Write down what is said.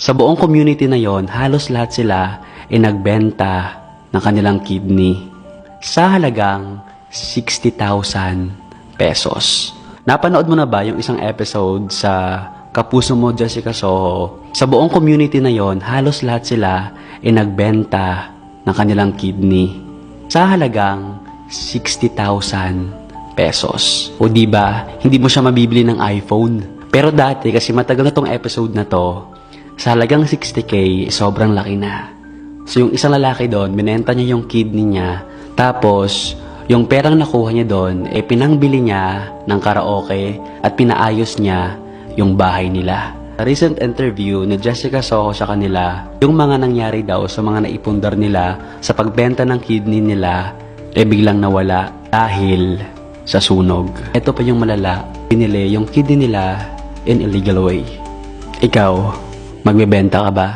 Sa buong community na yon, halos lahat sila ay nagbenta ng kanilang kidney sa halagang 60,000 pesos. Napanood mo na ba yung isang episode sa Kapuso Mo, Jessica Soho? Sa buong community na yon, halos lahat sila ay nagbenta ng kanilang kidney sa halagang 60,000 pesos. O diba, hindi mo siya mabibili ng iPhone. Pero dati, kasi matagal na tong episode na to, sa halagang 60K, sobrang laki na. So yung isang lalaki doon, binenta niya yung kidney niya, tapos yung perang nakuha niya doon, pinangbili niya ng karaoke at pinaayos niya yung bahay nila. Sa recent interview ni Jessica Soho sa kanila, yung mga nangyari daw sa mga naipundar nila sa pagbenta ng kidney nila, biglang nawala dahil sa sunog. Ito pa yung malala, pinili yung kidney nila in illegal way. Ikaw, magbebenta ka ba?